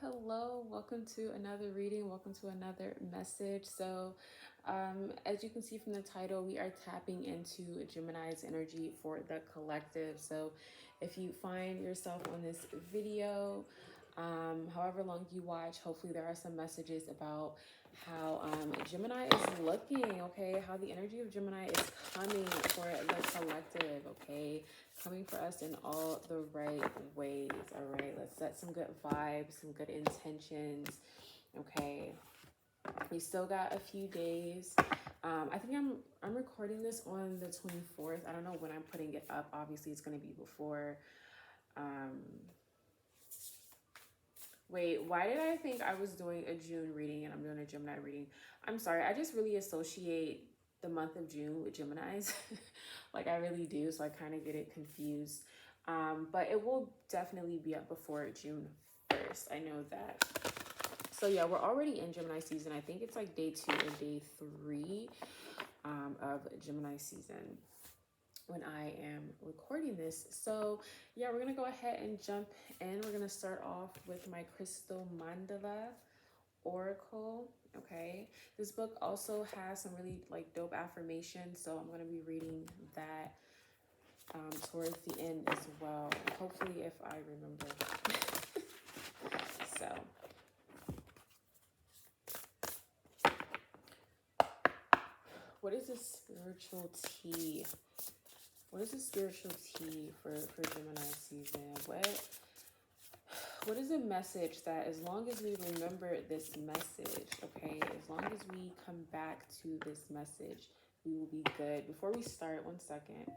Hello. Welcome to another reading. Welcome to another message. As you can see from the title, we are tapping into Gemini's energy for the collective. So, if you find yourself on this video, however long you watch, hopefully there are some messages about how Gemini is looking, okay? How the energy of Gemini is coming for the collective, okay? Coming for us in all the right ways. All right, let's set some good vibes, some good intentions. Okay, we still got a few days. I think I'm recording this on the 24th. I don't know when I'm putting it up. Obviously, it's going to be before. Wait, why did I think I was doing a June reading and I'm doing a Gemini reading? I'm sorry. I just really associate the month of June with Geminis. Like I really do. So I kind of get it confused. But it will definitely be up before June 1st. I know that. So yeah, we're already in Gemini season. I think it's like day 2 or day 3 of Gemini season when I am recording this. So yeah, we're gonna go ahead and jump in. We're gonna start off with my Crystal Mandala Oracle. Okay, this book also has some really like dope affirmations, so I'm gonna be reading that towards the end as well. Hopefully, if I remember. So. What is a spiritual tea? What is a spiritual tea for Gemini season? What is a message that, as long as we remember this message, okay, as long as we come back to this message, we will be good. Before we start, 1 second.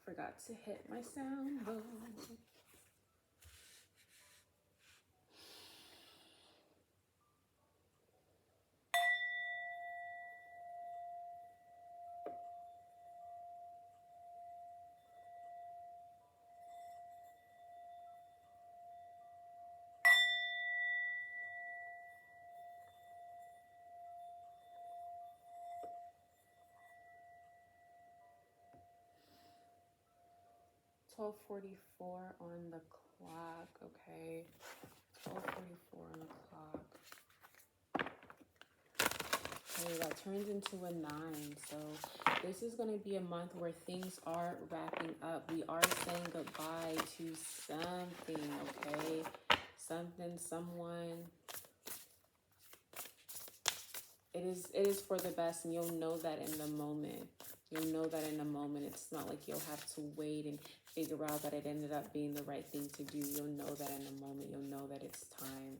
Forgot to hit my sound board. 12:44 on the clock, okay. 12:44 on the clock. Okay, that turns into a 9. So this is going to be a month where things are wrapping up. We are saying goodbye to something, okay? Something, someone. It is for the best, and you'll know that in the moment. You'll know that in a moment. It's not like you'll have to wait and figure out that it ended up being the right thing to do. You'll know that in a moment. You'll know that it's time.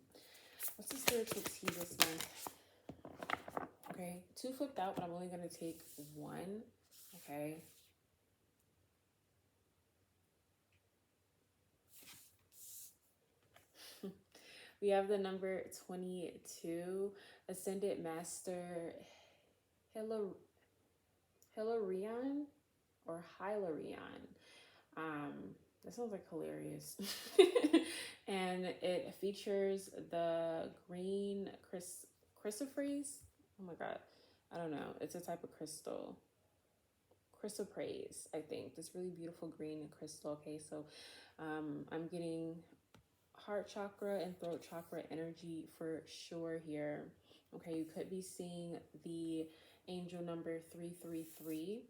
What's the spiritual tea this month? Okay, 2 flipped out, but I'm only going to take 1. Okay. We have the number 22, Ascended Master Hilarion or Hilarion. That sounds like hilarious. And it features the green chrysoprase. Oh my god, I don't know. It's a type of crystal. Chrysoprase, I think. This really beautiful green crystal. Okay, so I'm getting heart chakra and throat chakra energy for sure here. Okay, you could be seeing the angel number 333.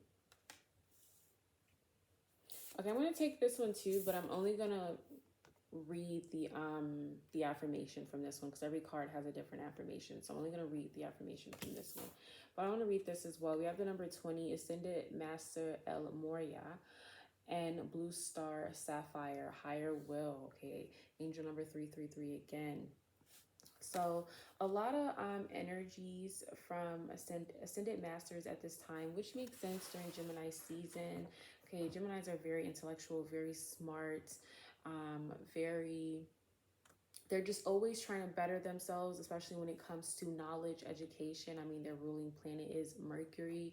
Okay, I'm going to take this one too, but I'm only going to read the affirmation from this one because every card has a different affirmation. So I'm only going to read the affirmation from this one. But I want to read this as well. We have the number 20, Ascended Master El Moria, and Blue Star Sapphire, Higher Will. Okay, angel number 333 again. So a lot of energies from ascended masters at this time, which makes sense during Gemini season. Okay, Geminis are very intellectual, very smart, they're just always trying to better themselves, especially when it comes to knowledge, education. I mean, their ruling planet is Mercury.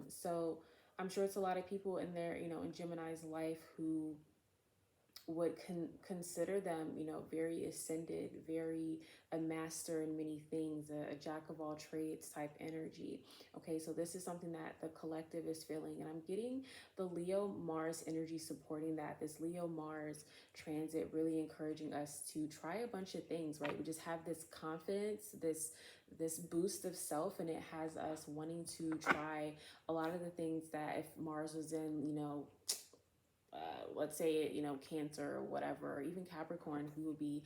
So I'm sure it's a lot of people in there, in Gemini's life who would consider them, you know, very ascended, very a master in many things, a jack of all trades type energy. Okay, so this is something that the collective is feeling, and I'm getting the Leo Mars energy supporting that. This Leo Mars transit really encouraging us to try a bunch of things, right? We just have this confidence, this boost of self, and it has us wanting to try a lot of the things that if Mars was in, you know, let's say, you know, Cancer or whatever, or even Capricorn, we would be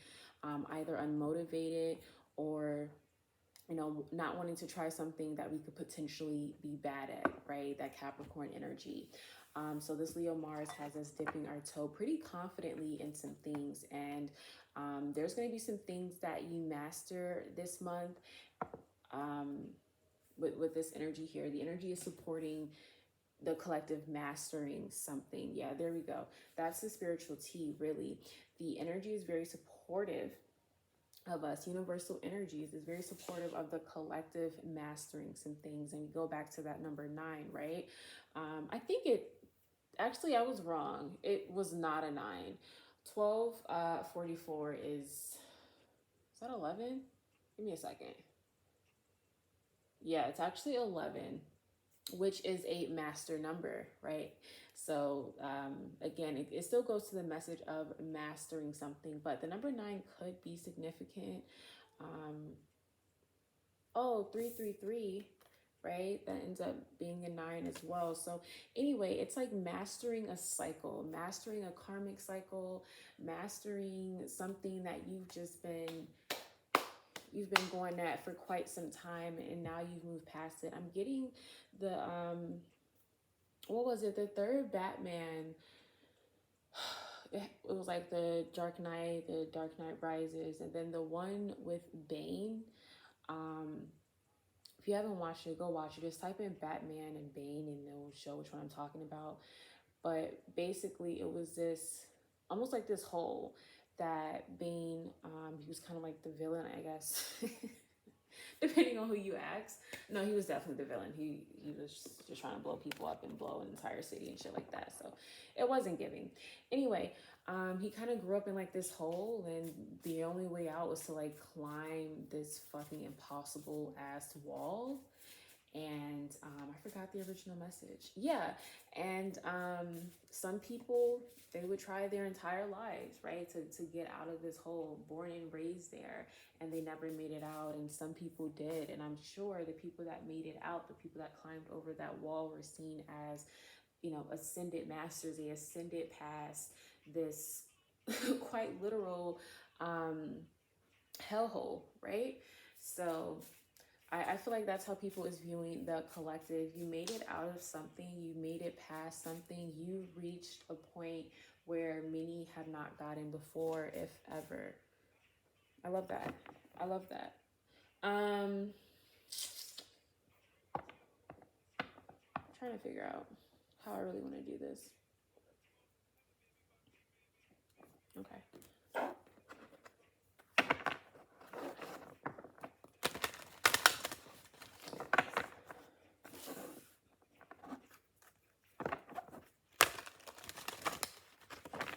either unmotivated or, you know, not wanting to try something that we could potentially be bad at, right? That Capricorn energy. So this Leo Mars has us dipping our toe pretty confidently in some things. And there's going to be some things that you master this month with this energy here. The energy is supporting the collective mastering something. Yeah, there we go. That's the spiritual T, really. The energy is very supportive of us. Universal energies is very supportive of the collective mastering some things. And we go back to that number 9, right? I think actually, I was wrong. It was not a 9. 1244 is that 11? Give me a second. Yeah, it's actually 11, which is a master number, right? So again, it still goes to the message of mastering something, but the number 9 could be significant. Oh, 333, right? That ends up being a 9 as well. So anyway, it's like mastering a cycle, mastering a karmic cycle, mastering something that you've been going at for quite some time, and now you've moved past it. I'm getting the what was it? The third Batman. It was like the Dark Knight Rises, and then the one with Bane. If you haven't watched it, go watch it. Just type in Batman and Bane, and it'll show which one I'm talking about. But basically, it was this almost like this hole that Bane. He was kind of like the villain, I guess. Depending on who you ask. No, he was definitely the villain. He was just trying to blow people up and blow an entire city and shit like that. So it wasn't giving. Anyway, he kind of grew up in like this hole, and the only way out was to like climb this fucking impossible ass wall. And I forgot the original message. Yeah, and some people, they would try their entire lives, right, to get out of this hole, born and raised there, and they never made it out. And some people did, and I'm sure the people that made it out, the people that climbed over that wall, were seen as, you know, ascended masters. They ascended past this quite literal hellhole, right? So I feel like that's how people is viewing the collective. You made it out of something, you made it past something, you reached a point where many have not gotten before, if ever. I love that. I love that. I'm trying to figure out how I really want to do this. Okay.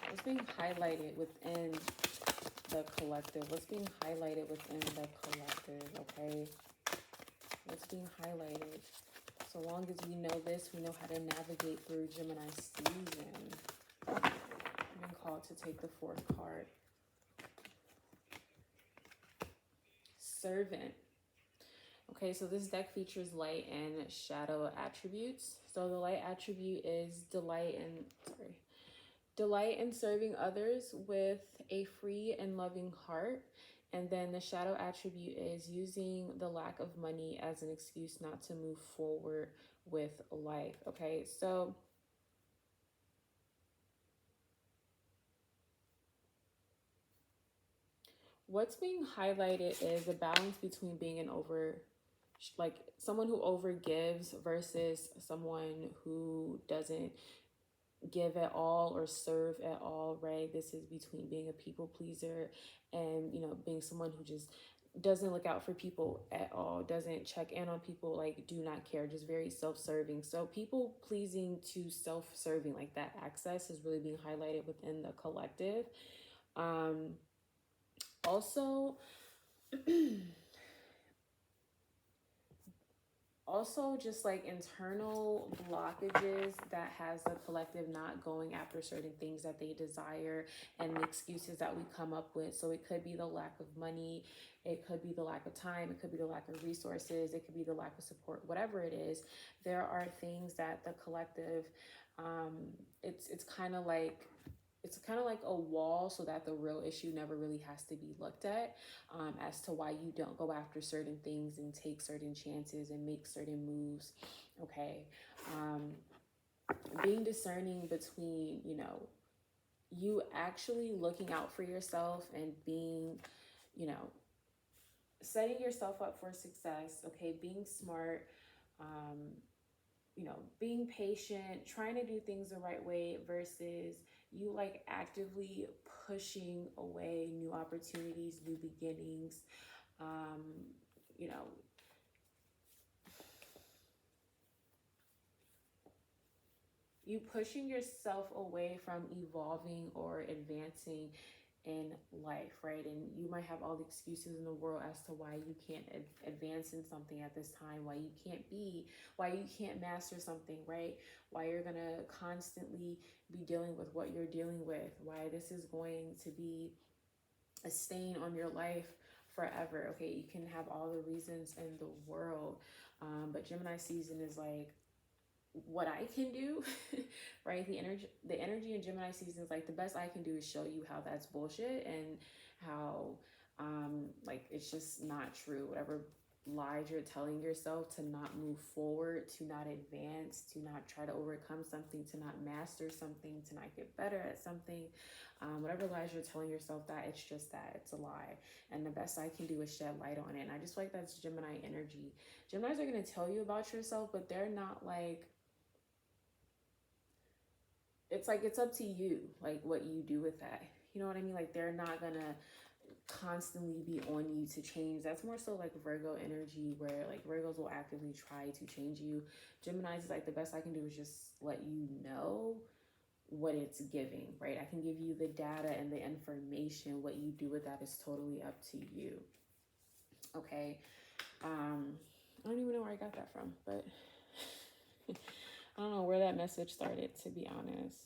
What's being highlighted within the collective? What's being highlighted within the collective, okay? What's being highlighted? So long as we know this, we know how to navigate through Gemini season. I've been called to take the 4th card. Servant. Okay, so this deck features light and shadow attributes. So the light attribute is delight in serving others with a free and loving heart. And then the shadow attribute is using the lack of money as an excuse not to move forward with life. Okay, so what's being highlighted is a balance between being like someone who overgives versus someone who doesn't give at all or serve at all, right? This is between being a people pleaser and, you know, being someone who just doesn't look out for people at all, doesn't check in on people, like do not care, just very self-serving. So people pleasing to self-serving, like that access is really being highlighted within the collective. Also, also just like internal blockages that has the collective not going after certain things that they desire, and the excuses that we come up with. So it could be the lack of money, it could be the lack of time, it could be the lack of resources, it could be the lack of support, whatever it is. There are things that the collective, it's kind of like, it's kind of like a wall, so that the real issue never really has to be looked at, as to why you don't go after certain things and take certain chances and make certain moves. Okay. Being discerning between, you actually looking out for yourself and being, you know, setting yourself up for success. Okay. Being smart, being patient, trying to do things the right way, versus you like actively pushing away new opportunities, new beginnings, um, you know, you pushing yourself away from evolving or advancing in life, right? And you might have all the excuses in the world as to why you can't advance in something at this time, why you can't master something, right? Why you're gonna constantly be dealing with what you're dealing with, why this is going to be a stain on your life forever. Okay, you can have all the reasons in the world, but Gemini season is like, what I can do, right? The energy in Gemini season is like, the best I can do is show you how that's bullshit, and how like it's just not true. Whatever lies you're telling yourself to not move forward, to not advance, to not try to overcome something, to not master something, to not get better at something, whatever lies you're telling yourself, that it's just that, it's a lie. And the best I can do is shed light on it. And I just feel like that's Gemini energy. Geminis are going to tell you about yourself, but they're not like, it's like, it's up to you, like what you do with that. You know what I mean? Like, they're not gonna constantly be on you to change. That's more so like Virgo energy, where like Virgos will actively try to change you. Gemini's is like, the best I can do is just let you know what it's giving, right? I can give you the data and the information. What you do with that is totally up to you. Okay. I don't even know where I got that from, but I don't know where that message started, to be honest.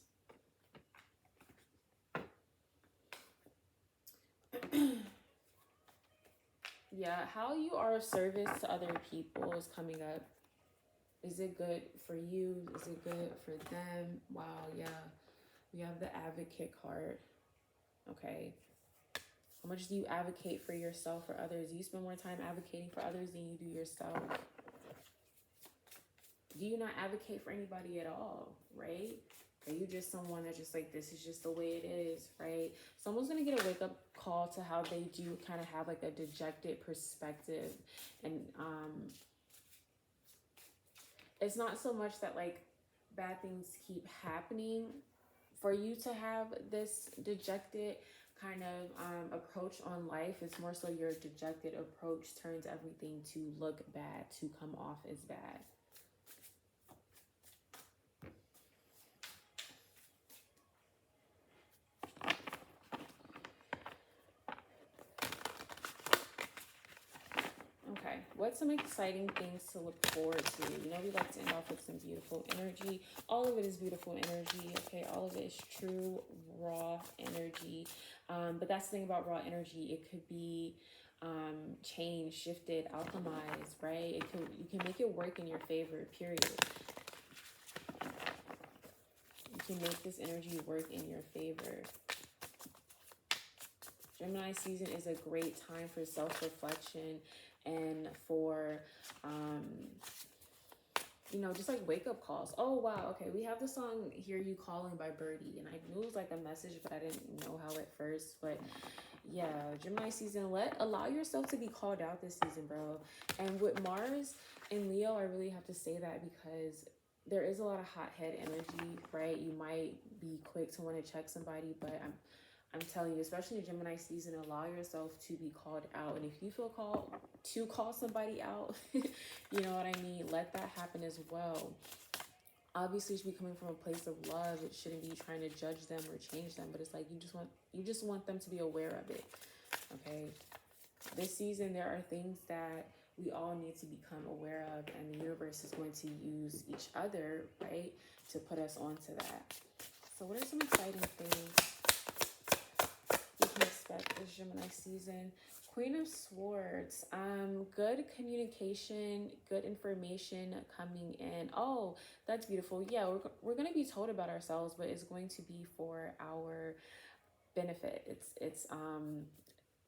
Yeah, how you are of service to other people is coming up. Is it good for you? Is it good for them? Wow, yeah. We have the advocate card. Okay. How much do you advocate for yourself or others? Do you spend more time advocating for others than you do yourself? Do you not advocate for anybody at all, right? Are you just someone that's just like, this is just the way it is, right? Someone's going to get a wake-up call to how they do kind of have like a dejected perspective. And it's not so much that like bad things keep happening for you to have this dejected kind of approach on life. It's more so your dejected approach turns everything to look bad, to come off as bad. Okay, what's some exciting things to look forward to? You know, we like to end off with some beautiful energy. All of it is beautiful energy, okay? All of it is true, raw energy. But that's the thing about raw energy. It could be changed, shifted, alchemized, right? You can make it work in your favor, period. You can make this energy work in your favor. Gemini season is a great time for self-reflection and for, just like wake-up calls. Oh, wow, okay, we have the song Hear You Calling by Birdie, and I knew it was like a message, but I didn't know how at first. But yeah, Gemini season, allow yourself to be called out this season, bro. And with Mars and Leo, I really have to say that, because there is a lot of hothead energy, right? You might be quick to want to check somebody, but I'm telling you, especially in Gemini season, allow yourself to be called out. And if you feel called to call somebody out, you know what I mean? Let that happen as well. Obviously, it should be coming from a place of love. It shouldn't be trying to judge them or change them, but it's like you just want them to be aware of it. Okay. This season, there are things that we all need to become aware of, and the universe is going to use each other, right, to put us onto that. So what are some exciting things you can expect this Gemini season? Queen of Swords, good communication, good information coming in. Oh, that's beautiful. Yeah, we're going to be told about ourselves, but it's going to be for our benefit. It's going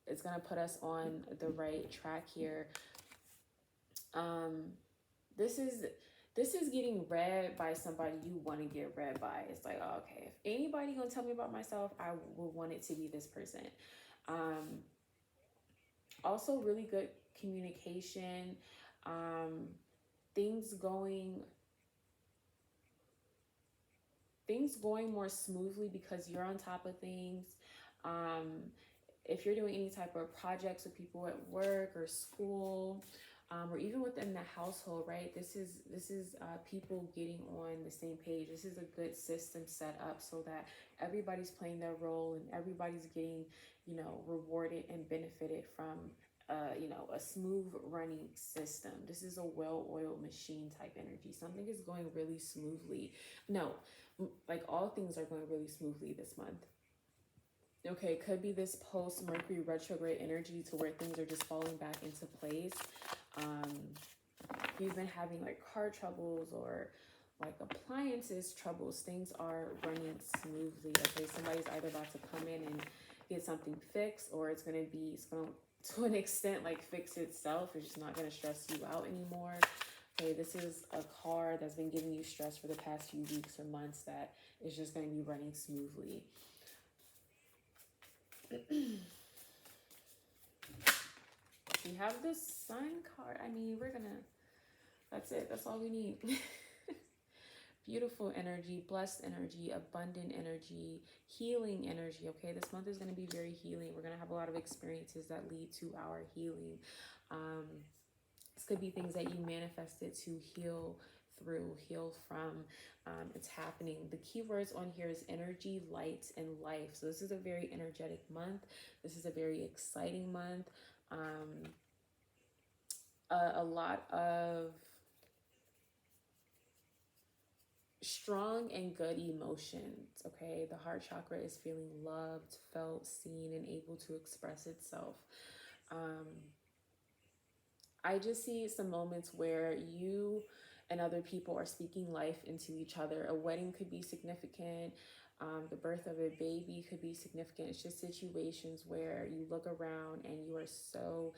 to put us on the right track here. This is getting read by somebody you want to get read by. It's like, oh, okay, if anybody gonna tell me about myself, I will want it to be this person. Also really good communication, things going more smoothly because you're on top of things. If you're doing any type of projects with people at work or school, or even within the household, right? This is people getting on the same page. This is a good system set up so that everybody's playing their role and everybody's getting, rewarded and benefited from, a smooth running system. This is a well-oiled machine type energy. Something is going really smoothly. No, like all things are going really smoothly this month. Okay, could be this post-Mercury retrograde energy to where things are just falling back into place. You've been having like car troubles or like appliances troubles. Things are running smoothly. Okay, somebody's either about to come in and get something fixed, or it's going to an extent like fix itself. It's just not going to stress you out anymore. Okay, this is a card that's been giving you stress for the past few weeks or months that is just going to be running smoothly. We have the Sun card. I mean, that's it. That's all we need. Beautiful energy, blessed energy, abundant energy, healing energy. Okay, this month is going to be very healing. We're going to have a lot of experiences that lead to our healing. This could be things that you manifested to heal from. It's happening. The key words on here is energy, light, and life. So this is a very energetic month. This is a very exciting month. A lot of strong and good emotions. Okay, the heart chakra is feeling loved, felt, seen, and able to express itself. I just see some moments where you and other people are speaking life into each other. A wedding could be significant. The birth of a baby could be significant. It's just situations where you look around and you are so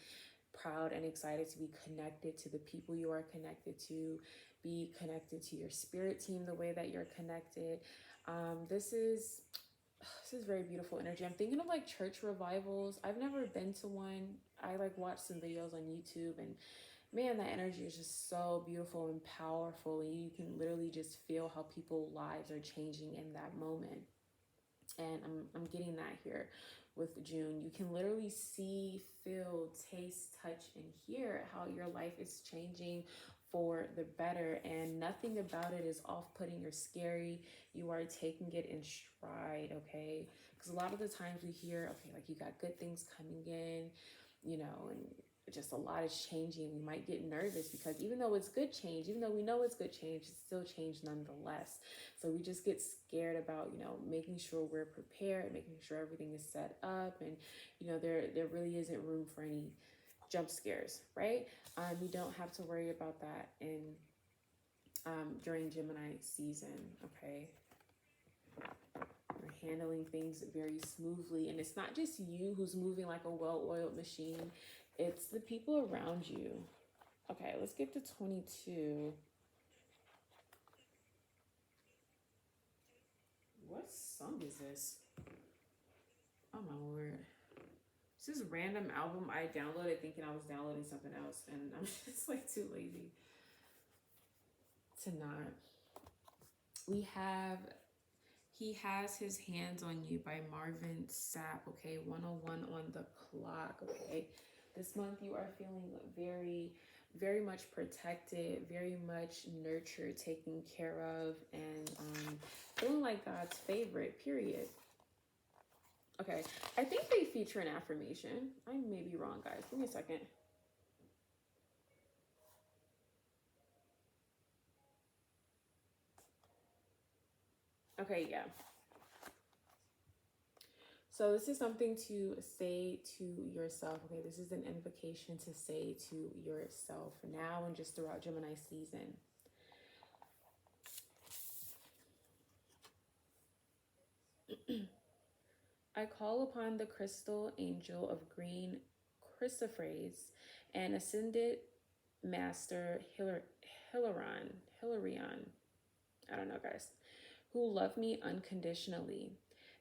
proud and excited to be connected to the people you are connected to, be connected to your spirit team the way that you're connected. This is very beautiful energy. I'm thinking of like church revivals. I've never been to one. I like watched some videos on YouTube, and man, that energy is just so beautiful and powerful. And you can literally just feel how people's lives are changing in that moment. And I'm getting that here with June. You can literally see, feel, taste, touch, and hear how your life is changing for the better, and nothing about it is off-putting or scary. You are taking it in stride, okay? Because a lot of the times we hear, okay, like you got good things coming in, and just a lot is changing. We might get nervous because even though it's good change, even though we know it's good change, it's still change nonetheless. So we just get scared about, making sure we're prepared, making sure everything is set up, and, there really isn't room for any jump scares, right? You don't have to worry about that during Gemini season, okay? You're handling things very smoothly, and it's not just you who's moving like a well-oiled machine. It's the people around you. Okay, let's get to 22. What song is this? Oh my word. This is a random album I downloaded thinking I was downloading something else, and I'm just like too lazy to not. We have He Has His Hands on You by Marvin Sapp. Okay, 101 on the clock. Okay, this month you are feeling very, very much protected, very much nurtured, taken care of, and feeling like God's favorite, period. Okay, I think they feature an affirmation. I may be wrong, guys. Give me a second. Okay, yeah. So this is something to say to yourself. Okay, this is an invocation to say to yourself now and just throughout Gemini season. I call upon the crystal angel of green chrysoprase and ascended master Hilarion. I don't know, guys, who love me unconditionally.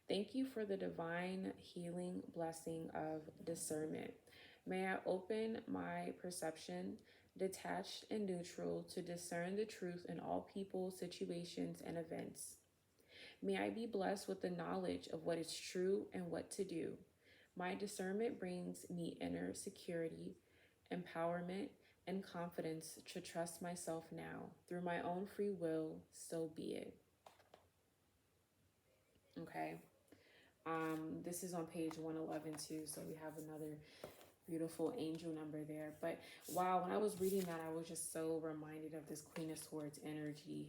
Thank you for the divine healing blessing of discernment. May I open my perception, detached and neutral, to discern the truth in all people, situations, and events. May I be blessed with the knowledge of what is true and what to do. My discernment brings me inner security, empowerment, and confidence to trust myself now. Through my own free will, so be it. Okay. This is on page 111 too, so we have another beautiful angel number there. But wow, when I was reading that, I was just so reminded of this Queen of Swords energy.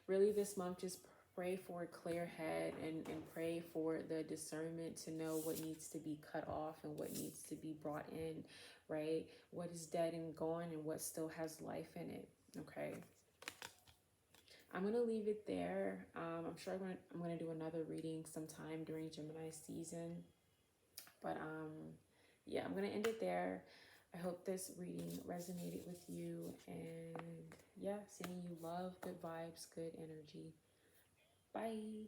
Really this month, just pray for a clear head and pray for the discernment to know what needs to be cut off and what needs to be brought in, right? What is dead and gone and what still has life in it, okay? I'm going to leave it there. I'm sure I'm gonna do another reading sometime during Gemini season. But yeah, I'm going to end it there. I hope this reading resonated with you. And yeah, sending you love, good vibes, good energy. Bye.